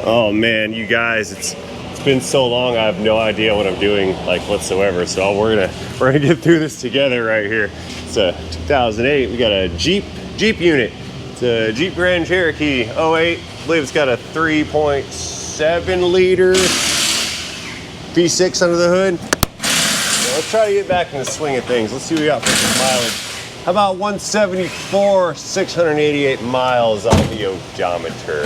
Oh man, you guys, it's been so long. I have no idea what I'm doing, like, whatsoever. So we're gonna get through this together right here. It's a 2008. We got a Jeep unit. It's a Jeep Grand Cherokee 08. I believe it's got a 3.7 liter V6 under the hood. So let's try to get back in the swing of things. Let's see what we got for some mileage. How about 174, 688 miles on the odometer.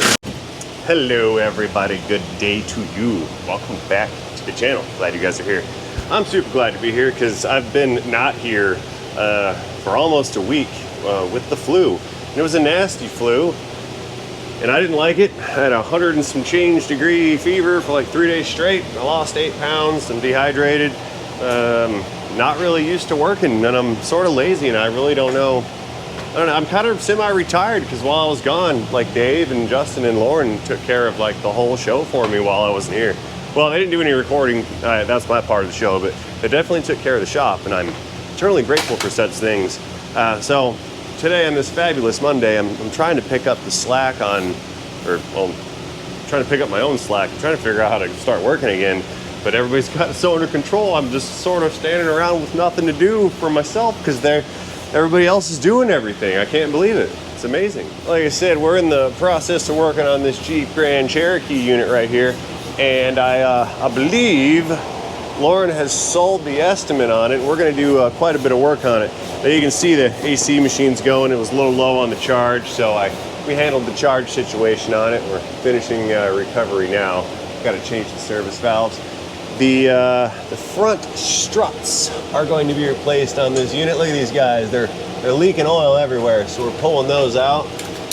Hello everybody, good day to you. Welcome back to the channel. Glad you guys are here. I'm super glad to be here because I've been not here for almost a week with the flu. And it was a nasty flu and I didn't like it. I had 100 and some change degree fever for like 3 days straight. I lost 8 pounds, I'm dehydrated. Not really used to working, and I'm sort of lazy, and I really don't know. I'm kind of semi-retired because while I was gone, like Dave and Justin and Lauren took care of like the whole show for me while I wasn't here. Well, they didn't do any recording. That's my part of the show, but they definitely took care of the shop, and I'm eternally grateful for such things. So today on this fabulous Monday, I'm trying to pick up the slack on, trying to pick up my own slack. I'm trying to figure out how to start working again. But everybody's got it so under control. I'm just sort of standing around with nothing to do for myself because everybody else is doing everything. I can't believe it. It's amazing. Like I said, we're in the process of working on this Jeep Grand Cherokee unit right here. And I believe Lauren has sold the estimate on it. We're going to do quite a bit of work on it. Now you can see the AC machine's going. It was a little low on the charge, so we handled the charge situation on it. We're finishing recovery now. Got to change the service valves. The front struts are going to be replaced on this unit. Look at these guys, they're leaking oil everywhere, so we're pulling those out.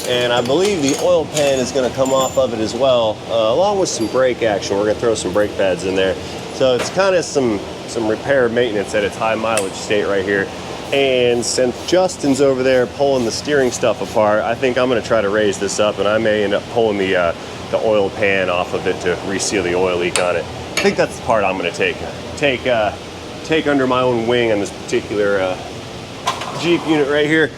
And I believe the oil pan is going to come off of it as well, along with some brake action. We're going to throw some brake pads in there. So it's kind of some repair maintenance at its high mileage state right here. And since Justin's over there pulling the steering stuff apart, I think I'm going to try to raise this up, and I may end up pulling the oil pan off of it to reseal the oil leak on it. I think that's the part I'm going to take under my own wing on this particular Jeep unit right here.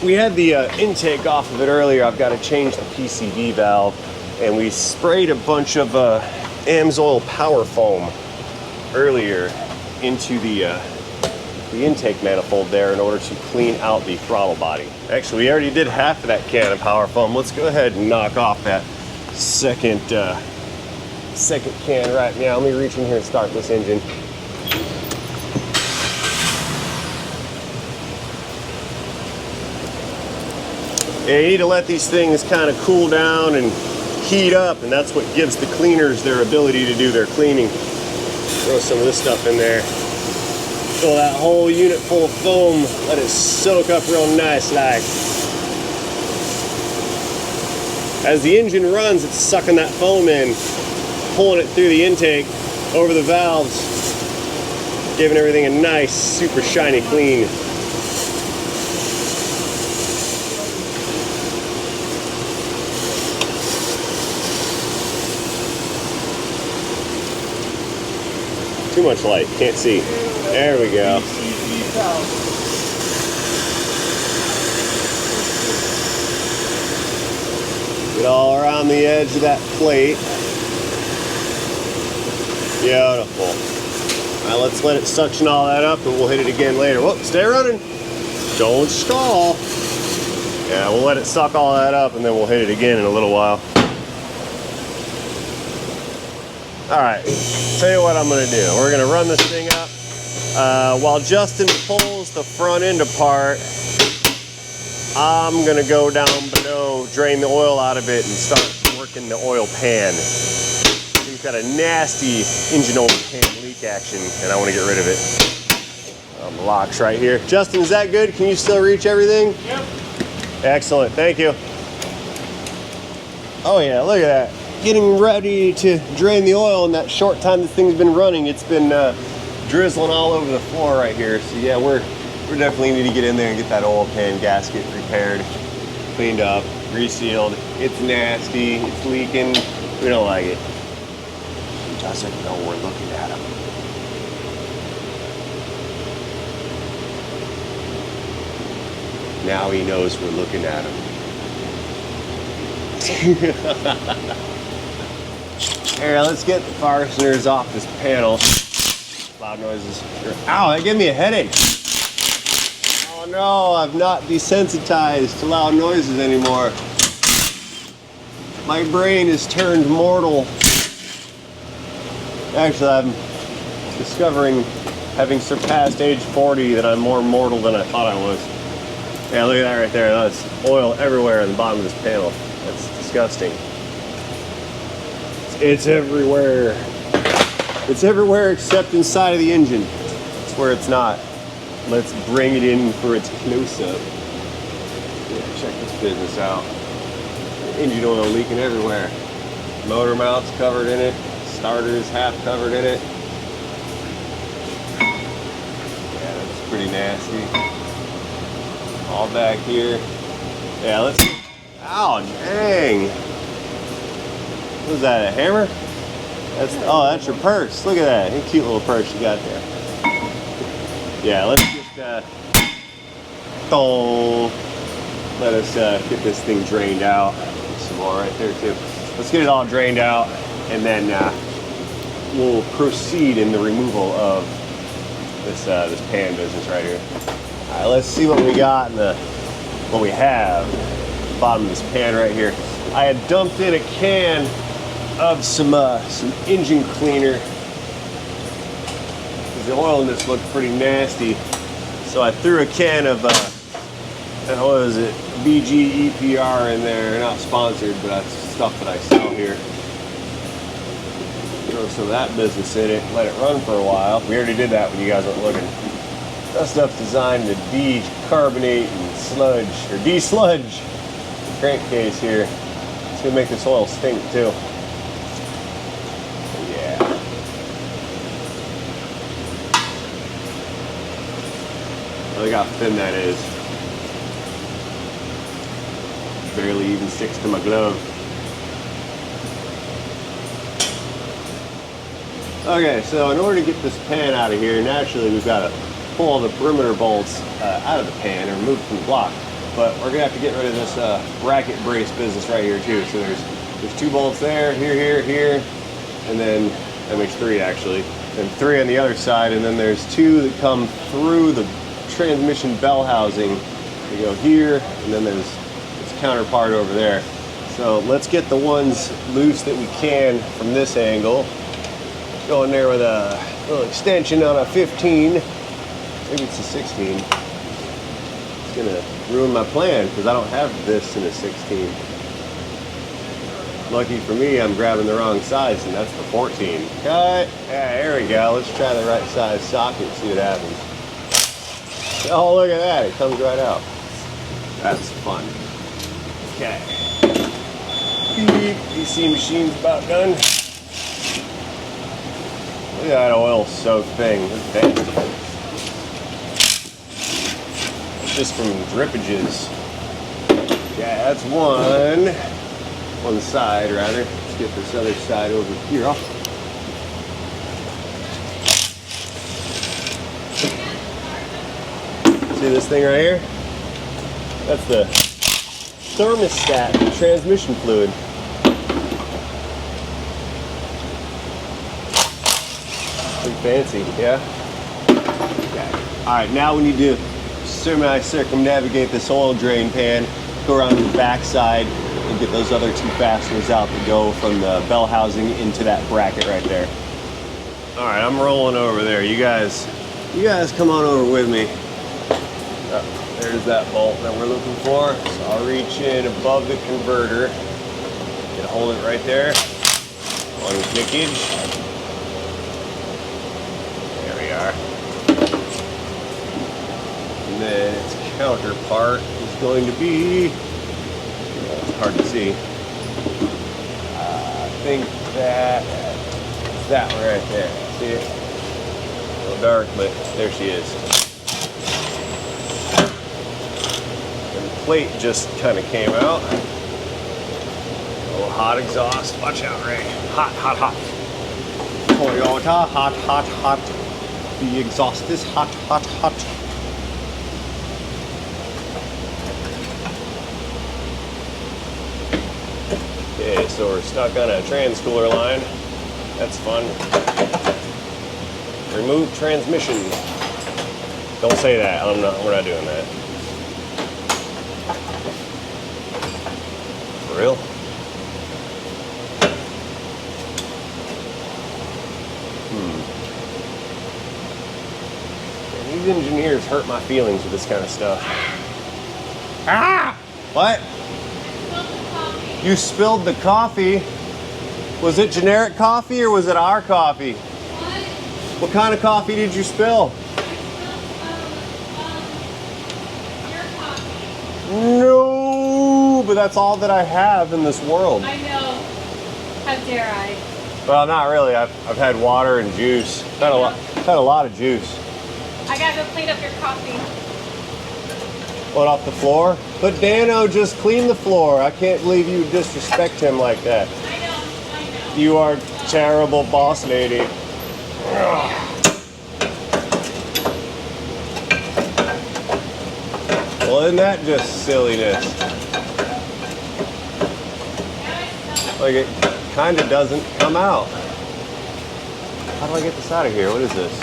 We had the intake off of it earlier. I've got to change the PCV valve, and we sprayed a bunch of Amsoil power foam earlier into the intake manifold there in order to clean out the throttle body. Actually, we already did half of that can of power foam. Let's go ahead and knock off that second can right now. Let me reach in here and start this engine. Yeah, you need to let these things kind of cool down and heat up, and that's what gives the cleaners their ability to do their cleaning. Throw some of this stuff in there. Fill that whole unit full of foam. Let it soak up real nice like. As the engine runs, it's sucking that foam in, pulling it through the intake, over the valves, giving everything a nice, super shiny clean. Too much light, can't see. There we go. Get all around the edge of that plate. Beautiful. All right, let's let it suction all that up and we'll hit it again later. Whoop, stay running. Don't stall. Yeah, we'll let it suck all that up and then we'll hit it again in a little while. All right, tell you what I'm gonna do. We're gonna run this thing up. While Justin pulls the front end apart, I'm gonna go down below, drain the oil out of it, and start working the oil pan. We've got a nasty engine oil pan leak action, and I want to get rid of it. The lock's right here. Justin, is that good? Can you still reach everything? Yep. Excellent, thank you. Oh yeah, look at that. Getting ready to drain the oil in that short time this thing's been running. It's been drizzling all over the floor right here. So yeah, we're definitely need to get in there and get that oil pan gasket repaired, cleaned up, resealed. It's nasty, it's leaking. We don't like it. He doesn't know we're looking at him. Now he knows we're looking at him. Here, let's get the fasteners off this panel. Loud noises. Ow, that gave me a headache. Oh no, I've not desensitized to loud noises anymore. My brain is turned mortal. Actually, I'm discovering, having surpassed age 40, that I'm more mortal than I thought I was. Yeah, look at that right there. That's oil everywhere on the bottom of this panel. That's disgusting. It's everywhere. It's everywhere except inside of the engine. It's where it's not. Let's bring it in for its close-up. Yeah, check this business out. Engine oil leaking everywhere. Motor mounts covered in it. Starters half covered in it. Yeah, that's pretty nasty. All back here. Yeah, let's... Ow, dang! What was that, a hammer? Oh, that's your purse. Look at that. Cute little purse you got there. Yeah, let's just let us get this thing drained out. Some more right there too. Let's get it all drained out, and then we'll proceed in the removal of this this pan business right here. All right, let's see what we got in what we have. Bottom of this pan right here. I had dumped in a can of some engine cleaner. The oil in this looked pretty nasty, so I threw a can of what was it, BG EPR in there. Not sponsored, but that's stuff that I sell here. Throw some of that business in it, let it run for a while. We already did that when you guys weren't looking. That stuff's designed to decarbonate and sludge, or de-sludge the crankcase here. It's gonna make this oil stink too. Look how thin that is. Barely even sticks to my glove. Okay, so in order to get this pan out of here, naturally we've got to pull all the perimeter bolts out of the pan and remove it from the block. But we're gonna have to get rid of this bracket brace business right here too. So there's 2 bolts there, here, and then that makes 3 actually, and 3 on the other side, and then there's 2 that come through the transmission bell housing. They go here, and then there's its counterpart over there. So let's get the ones loose that we can from this angle. Go in there with a little extension on a 15. Maybe it's a 16. It's gonna ruin my plan because I don't have this in a 16. Lucky for me, I'm grabbing the wrong size, and that's the 14. Cut. Yeah, there we go. Let's try the right size socket and see what happens. Oh, look at that. It comes right out. That's fun. Okay. Beep. DC machine's about done. Look at that oil-soaked thing. It's nasty. It's just from drippages. Yeah, that's one side, rather. Let's get this other side over here. See this thing right here? That's the thermostat transmission fluid. Pretty fancy, yeah? Okay. Alright, now we need to semi-circumnavigate this oil drain pan, go around the back side, and get those other 2 fasteners out to go from the bell housing into that bracket right there. Alright, I'm rolling over there. You guys come on over with me. There's that bolt that we're looking for. So I'll reach in above the converter and hold it right there on kickage. There we are. And then its counterpart is going to be, it's hard to see. I think that's that one right there. See it? A little dark, but there she is. Plate just kind of came out. A little hot exhaust. Watch out, Ray. Hot, hot, hot. Toyota, hot, hot, hot. The exhaust is hot, hot, hot. Okay, tonight, so we're stuck on a trans cooler line. That's fun. Remove transmission. Don't say that. We're not doing that. For real? Man, these engineers hurt my feelings with this kind of stuff. Ah! What? You spilled the coffee. Was it generic coffee or was it our coffee? What kind of coffee did you spill? Your coffee. No, but that's all that I have in this world. I know. How dare I? Well, not really. I've had water and juice. Had a lot of juice. I gotta go clean up your coffee. What, off the floor? But Dano just cleaned the floor. I can't believe you disrespect him like that. I know. You are terrible, boss lady. Well, isn't that just silliness? Like, it kind of doesn't come out. How do I get this out of here? What is this?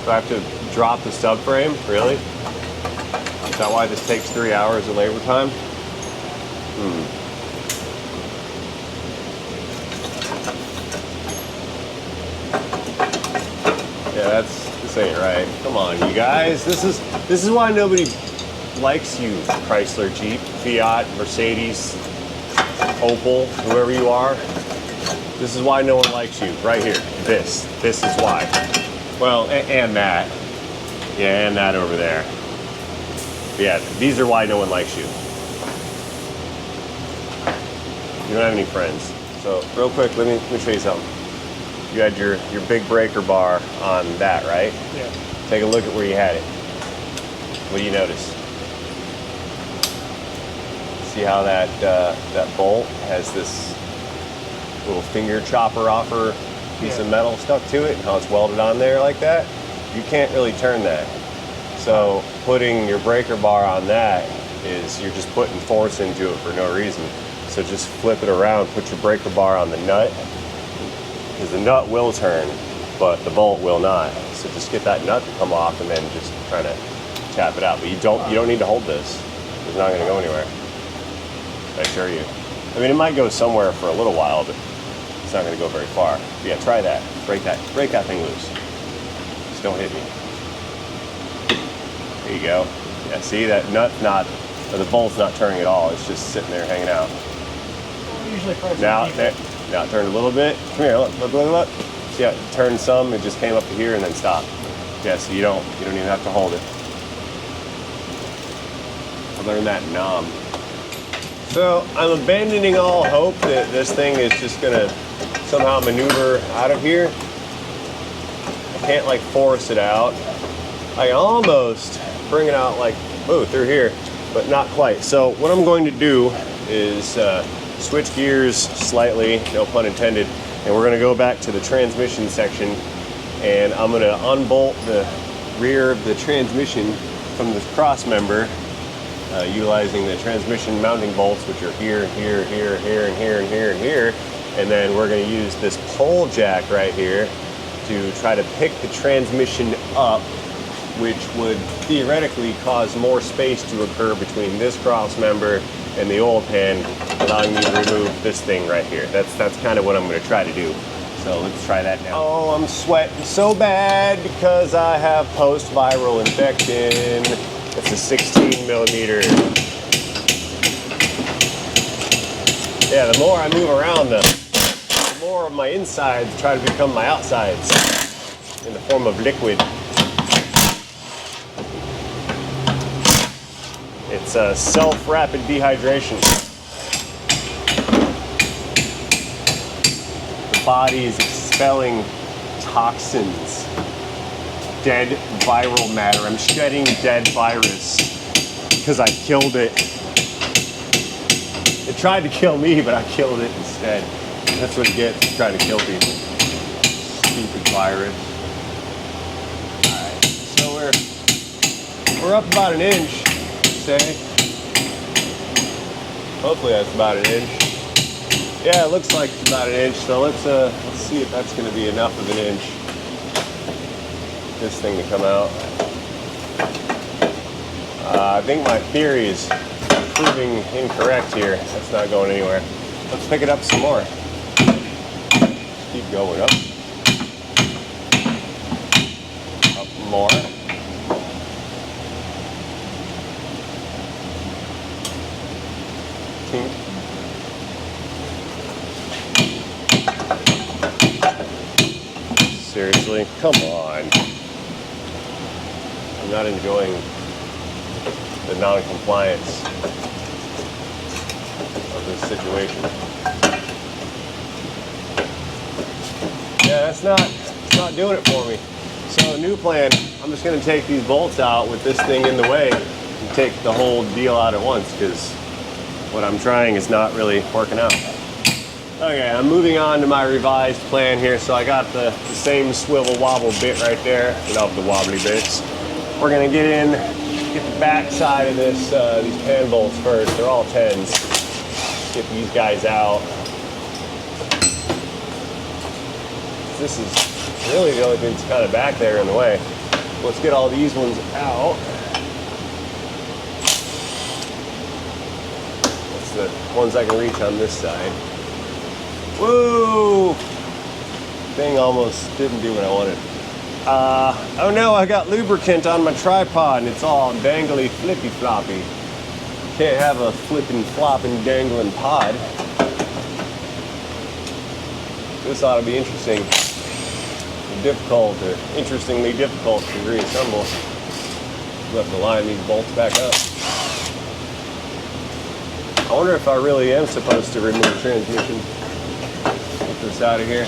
Do I have to drop the subframe? Really? Is that why this takes 3 hours of labor time? Yeah, this ain't right. Come on, you guys. This is why nobody likes you, Chrysler, Jeep, Fiat, Mercedes, Opel, whoever you are. This is why no one likes you, right here. This is why. Well, and that. Yeah, and that over there. Yeah, these are why no one likes you. You don't have any friends. So real quick, let me show you something. You had your big breaker bar on that, right? Yeah. Take a look at where you had it. What do you notice? See how that bolt has this little finger chopper offer piece of metal stuck to it, and how it's welded on there like that? You can't really turn that. So putting your breaker bar on that is you're just putting force into it for no reason. So just flip it around, put your breaker bar on the nut, because the nut will turn, but the bolt will not. So just get that nut to come off and then just try to tap it out. But you don't need to hold this. It's not gonna go anywhere. I assure you. I mean, it might go somewhere for a little while, but it's not gonna go very far. But yeah, try that. Break that thing loose. Just don't hit me. There you go. Yeah, see that nut or the bolt's not turning at all. It's just sitting there hanging out. Usually Now it turned a little bit. Come here, look. See how it turned some, it just came up to here and then stopped. Yeah, so you don't even have to hold it. I learned that in Nam. So I'm abandoning all hope that this thing is just gonna somehow maneuver out of here. I can't like force it out. I almost bring it out like, through here, but not quite. So what I'm going to do is switch gears slightly, no pun intended, and we're gonna go back to the transmission section, and I'm gonna unbolt the rear of the transmission from this cross member, utilizing the transmission mounting bolts, which are here, here, and here, and here. And then we're gonna use this pole jack right here to try to pick the transmission up, which would theoretically cause more space to occur between this cross member and the oil pan, allowing me to remove this thing right here. That's kind of what I'm gonna try to do. So let's try that now. Oh, I'm sweating so bad because I have post-viral infection. It's a 16 millimeter. Yeah, the more I move around, the more of my insides try to become my outsides in the form of liquid. It's a self-rapid dehydration. The body is expelling toxins, dead viral matter. I'm shedding dead virus because I killed it. It tried to kill me, but I killed it instead. That's what it gets for trying to kill people. Stupid virus. Alright, so we're up about an inch. Say. Hopefully that's about an inch. Yeah, it looks like it's about 1 inch, so let's see if that's going to be enough of 1 inch. This thing to come out. I think my theory is proving incorrect here. That's not going anywhere. Let's pick it up some more. Keep going up. Up more. Tink. Seriously? Come on. I'm not enjoying the non-compliance of this situation. Yeah, it's not doing it for me. So new plan, I'm just gonna take these bolts out with this thing in the way and take the whole deal out at once, because what I'm trying is not really working out. Okay, I'm moving on to my revised plan here. So I got the same swivel wobble bit right there. Love the wobbly bits. We're gonna get the back side of this, these pan bolts first. They're all 10s. Get these guys out. This is really the only thing that's kind of back there in the way. Let's get all these ones out. That's the ones I can reach on this side. Whoa! Thing almost didn't do what I wanted. Oh no, I got lubricant on my tripod and it's all dangly flippy floppy. Can't have a flipping flopping dangling pod. This ought to be interesting. Difficult, or interestingly difficult to reassemble. We'll have to line these bolts back up. I wonder if I really am supposed to remove transmission. Get this out of here.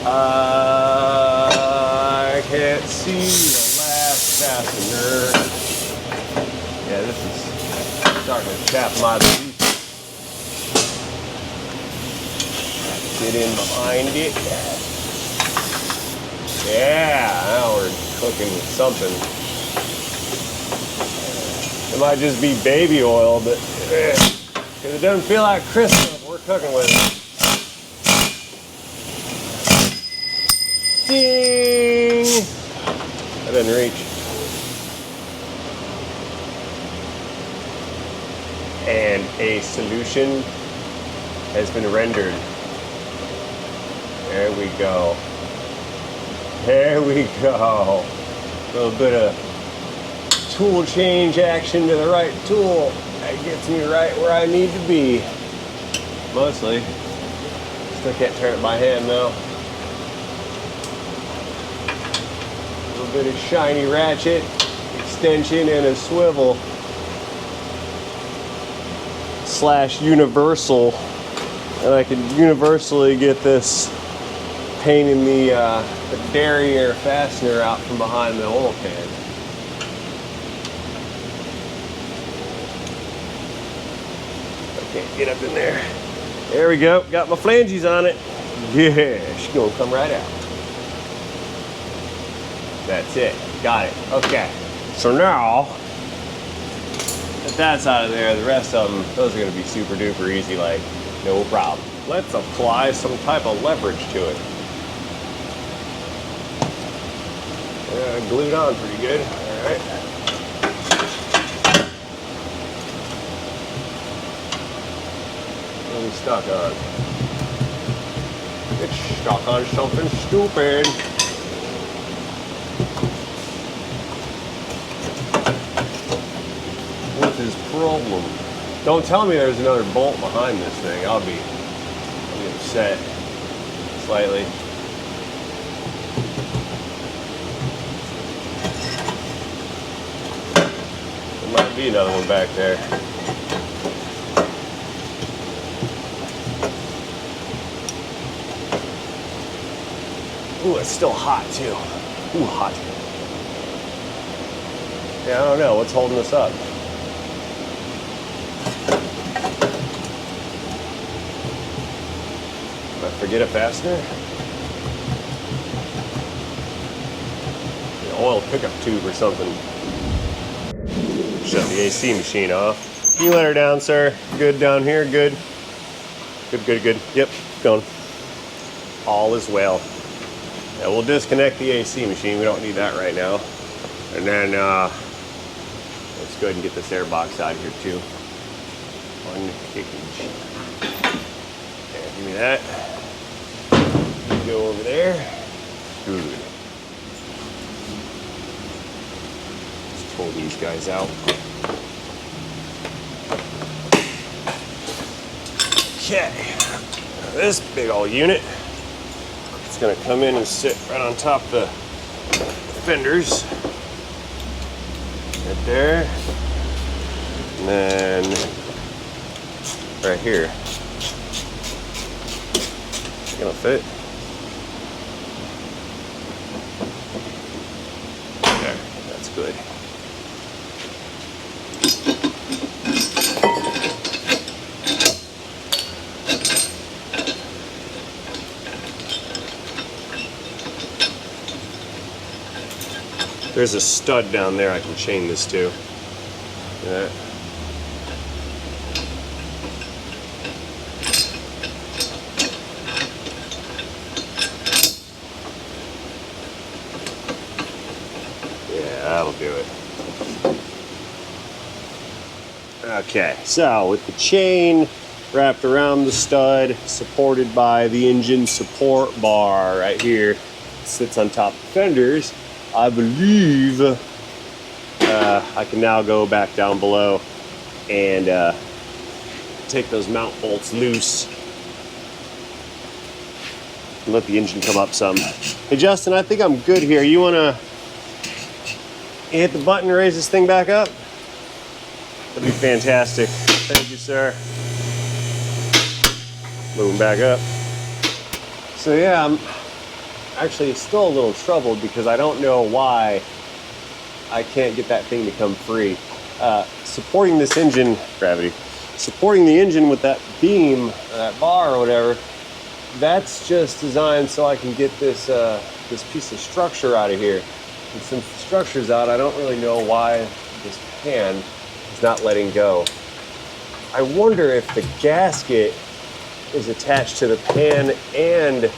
I can't see the last fastener. Yeah, this is starting to chap my belief. Get in behind it. Yeah, now we're cooking with something. It might just be baby oil, but because it doesn't feel like crisp, we're cooking with it. Ding! That didn't reach. And a solution has been rendered. There we go. There we go. A little bit of tool change action to the right tool. That gets me right where I need to be. Mostly. Still can't turn it by hand though. A little bit of shiny ratchet, extension, and a swivel. / universal. And I can universally get this pain in the derriere fastener out from behind the oil pan. I can't get up in there. There we go. Got my flanges on it. Yeah, she's gonna come right out. That's it. Got it. Okay. So now that that's out of there, the rest of them, those are gonna be super duper easy, like no problem. Let's apply some type of leverage to it. Glued on pretty good. All right. What are we stuck on? It's stuck on something stupid. What's his problem? Don't tell me there's another bolt behind this thing. I'll be upset slightly. Might be another one back there. Ooh, it's still hot too. Ooh, hot. Yeah, I don't know. What's holding this up? Did I forget a fastener? An oil pickup tube or something. Shut the AC machine off. You let her down, sir. Good down here, good. Good. Yep, going. All is well. Yeah, we'll disconnect the AC machine. We don't need that right now. And then let's go ahead and get this air box out of here too. One kickin. Okay, give me that. Go over there. Good. Just pull these guys out. Okay, this big old unit, it's gonna come in and sit right on top of the fenders, right there, and then right here. It's gonna fit. There, that's good. There's a stud down there I can chain this to. Yeah. Yeah, that'll do it. Okay, so with the chain wrapped around the stud, supported by the engine support bar right here, it sits on top of the fenders. I believe I can now go back down below and take those mount bolts loose and let the engine come up some. Hey Justin, I think I'm good here. You wanna hit the button and raise this thing back up? That'd be fantastic. Thank you, sir. Moving back up. So yeah, I'm actually still a little troubled because I don't know why I can't get that thing to come free. Supporting this engine, gravity, supporting the engine with that beam, that bar or whatever, that's just designed so I can get this this piece of structure out of here. And since the structure's out, I don't really know why this pan is not letting go. I wonder if the gasket is attached to the pan and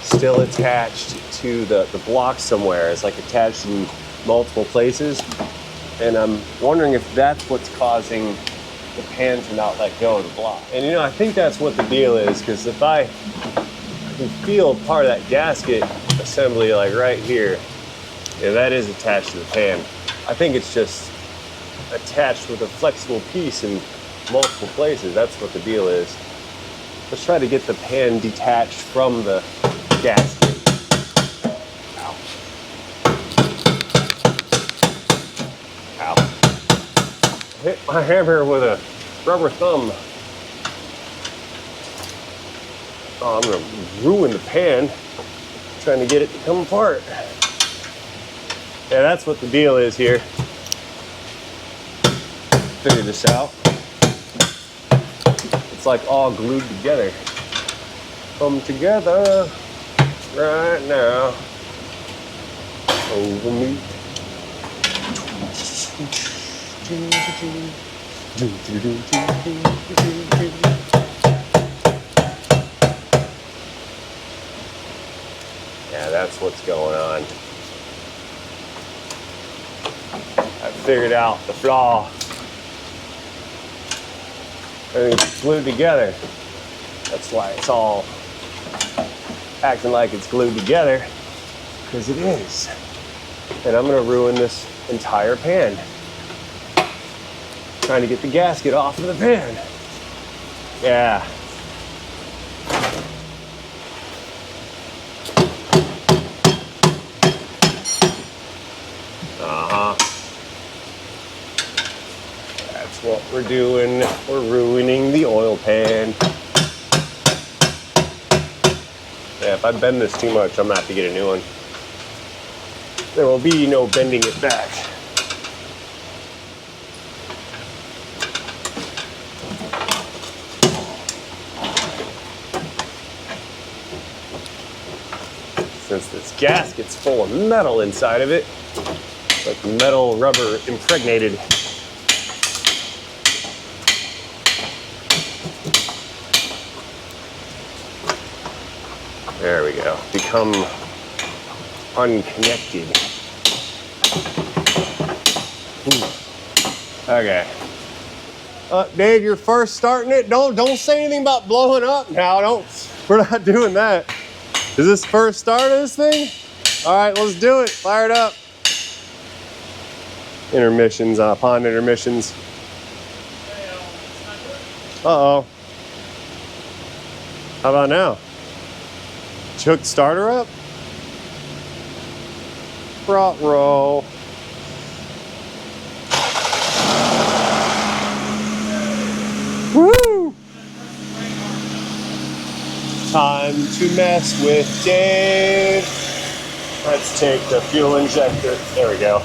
still attached to the block somewhere. It's like attached in multiple places. And I'm wondering if that's what's causing the pan to not let go of the block. And you know, I think that's what the deal is, because if I can feel part of that gasket assembly like right here, yeah, that is attached to the pan. I think it's just attached with a flexible piece in multiple places. That's what the deal is. Let's try to get the pan detached from the gasket. Ow. Ow. I hit my hammer with a rubber thumb. Oh, I'm gonna ruin the pan trying to get it to come apart. Yeah, that's what the deal is here. Figure this out. It's like all glued together. Come together right now over me. Yeah, that's what's going on. I figured out the flaw. Everything's glued together. That's why it's all acting like it's glued together, because it is. And I'm gonna ruin this entire pan trying to get the gasket off of the pan. Yeah. That's what we're doing. We're ruining the oil pan. Yeah, if I bend this too much, I'm gonna have to get a new one. There will be no bending it back. Since this gasket's full of metal inside of it, like metal rubber impregnated, There we go. Become unconnected. Okay. Dave, you're first starting it. Don't say anything about blowing up now. We're not doing that. Is this first start of this thing? All right, let's do it. Fire it up. Intermissions, pond intermissions. Uh-oh. How about now? Did you hook the starter up? Front row. Woo! Time to mess with Dave. Let's take the fuel injector. There we go.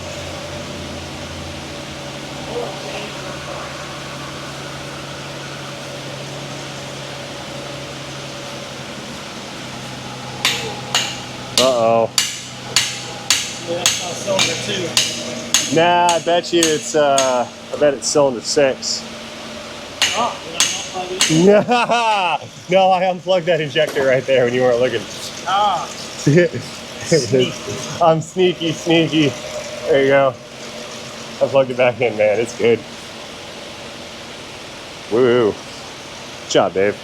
Uh-oh. Yeah, that's not cylinder 2. Nah, I bet you it's I bet it's cylinder 6. Oh, did I not plug it in? No, I unplugged that injector right there when you weren't looking. Ah, Sneaky. I'm sneaky. There you go. I plugged it back in, man. It's good. Woo. Good job, Dave.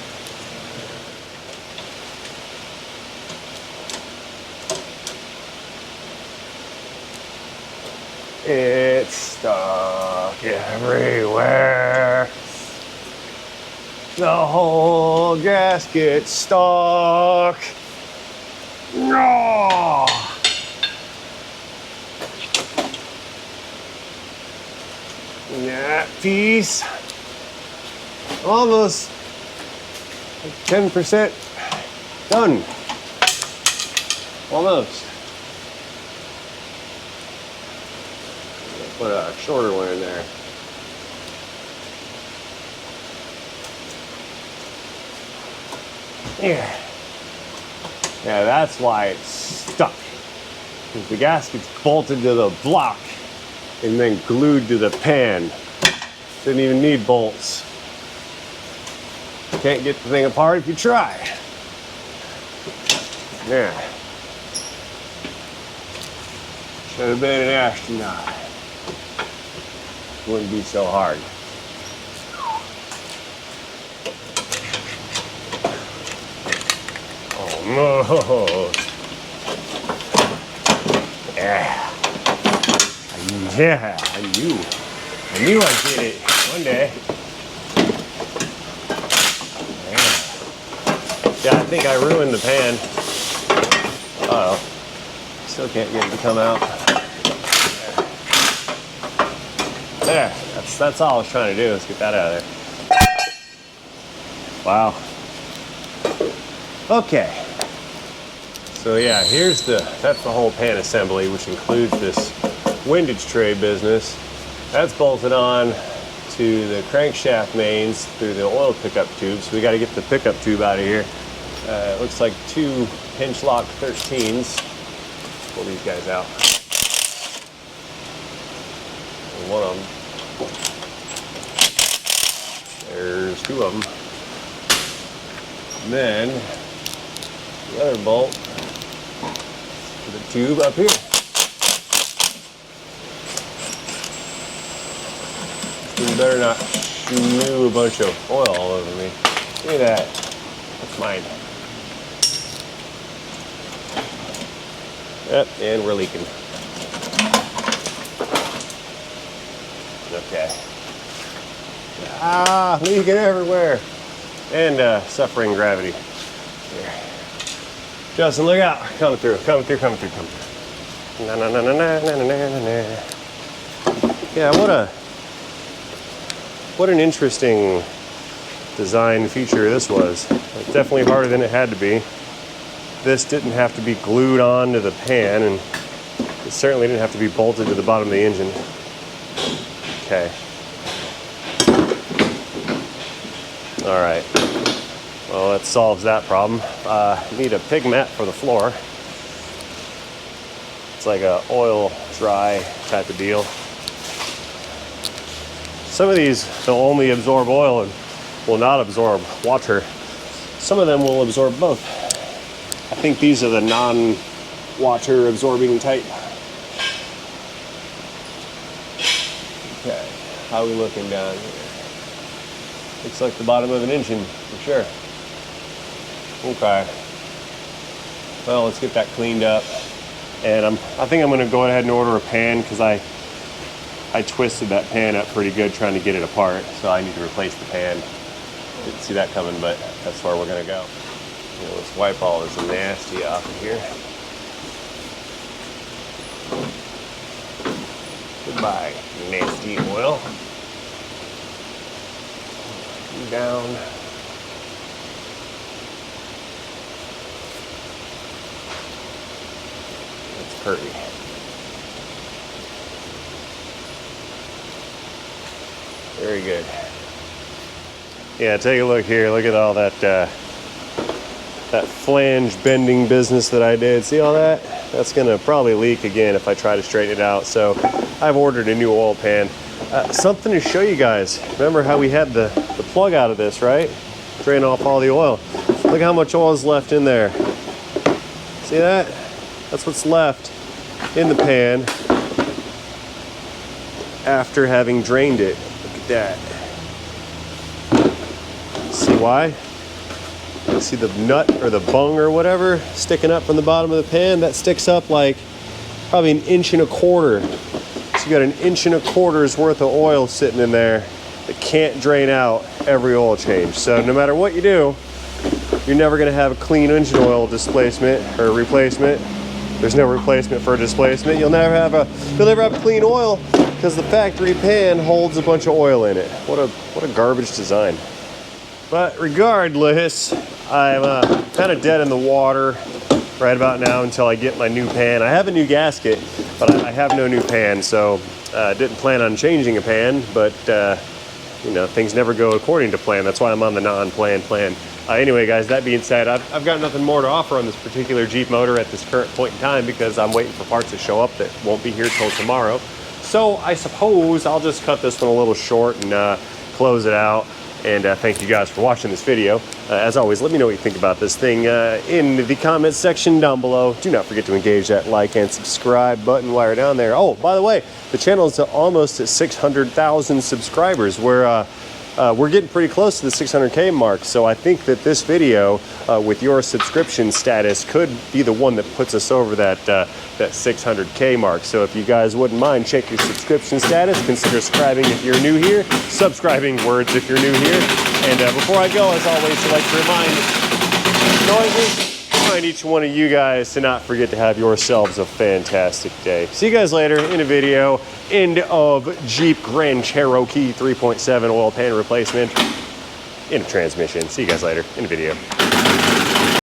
It's stuck everywhere. The whole gasket's stuck. No. That piece. Almost 10% done. Almost. Put a shorter one in there. Yeah. Yeah, that's why it's stuck. Because the gasket's bolted to the block and then glued to the pan. Didn't even need bolts. Can't get the thing apart if you try. Yeah. Should have been an astronaut. Wouldn't be so hard. Almost. Yeah. Yeah, I knew I did it one day. Yeah, I think I ruined the pan. Uh-oh. Still can't get it to come out. There, that's all I was trying to do, is get that out of there. Wow. Okay. So yeah, that's the whole pan assembly, which includes this windage tray business. That's bolted on to the crankshaft mains through the oil pickup tube. So we got to get the pickup tube out of here. It looks like 2 hinge lock 13s. Pull these guys out. And one of them. There's 2 of them. And then the other bolt to the tube up here. You better not spew a bunch of oil all over me. Look at that. That's mine. Yep, and we're leaking. Okay. Ah, leaking everywhere. And suffering gravity. Here. Justin, look out. Coming through. Na na na na na na na na na. Yeah, what an interesting design feature this was. Definitely harder than it had to be. This didn't have to be glued onto the pan, and it certainly didn't have to be bolted to the bottom of the engine. Okay. All right. Well, that solves that problem. Need a pig mat for the floor. It's like a oil dry type of deal. Some of these will only absorb oil and will not absorb water. Some of them will absorb both. I think these are the non-water absorbing type. Okay, how are we looking down here? Looks like the bottom of an engine for sure. Okay. Well, let's get that cleaned up. And I think I'm gonna go ahead and order a pan because I twisted that pan up pretty good trying to get it apart. So I need to replace the pan. Didn't see that coming, but that's where we're gonna go. You know, let's wipe all this nasty off of here. Goodbye, nasty oil. Down. That's pretty. Very good. Yeah, take a look here. Look at all that that flange bending business that I did. See all that? That's gonna probably leak again if I try to straighten it out. So I've ordered a new oil pan. Something to show you guys. Remember how we had the plug out of this, right? Drain off all the oil. Look how much oil is left in there. See that? That's what's left in the pan after having drained it. Look at that. See why? You see the nut or the bung or whatever sticking up from the bottom of the pan? That sticks up like probably 1.25 inches. So you got 1.25 inches worth of oil sitting in there that can't drain out every oil change. So no matter what you do, you're never gonna have a clean engine oil displacement or replacement. There's no replacement for a displacement. You'll never have clean oil because the factory pan holds a bunch of oil in it. What a garbage design. But regardless, I'm kind of dead in the water right about now until I get my new pan. I have a new gasket, but I have no new pan, so didn't plan on changing a pan, but you know, things never go according to plan. That's why I'm on the non-planned plan. Anyway, guys, that being said, I've got nothing more to offer on this particular Jeep motor at this current point in time because I'm waiting for parts to show up that won't be here till tomorrow. So I suppose I'll just cut this one a little short and close it out. And thank you guys for watching this video. As always, let me know what you think about this thing in the comments section down below. Do not forget to engage that like and subscribe button while you're down there. Oh, by the way, the channel is almost at 600,000 subscribers. We're getting pretty close to the 600K mark. So I think that this video with your subscription status could be the one that puts us over that 600K mark. So if you guys wouldn't mind, check your subscription status. Consider subscribing if you're new here. Subscribing words if you're new here. And before I go, as always, I'd like to remind each one of you guys to not forget to have yourselves a fantastic day. See you guys later in a video. End of Jeep Grand Cherokee 3.7 oil pan replacement in a transmission. See you guys later in a video.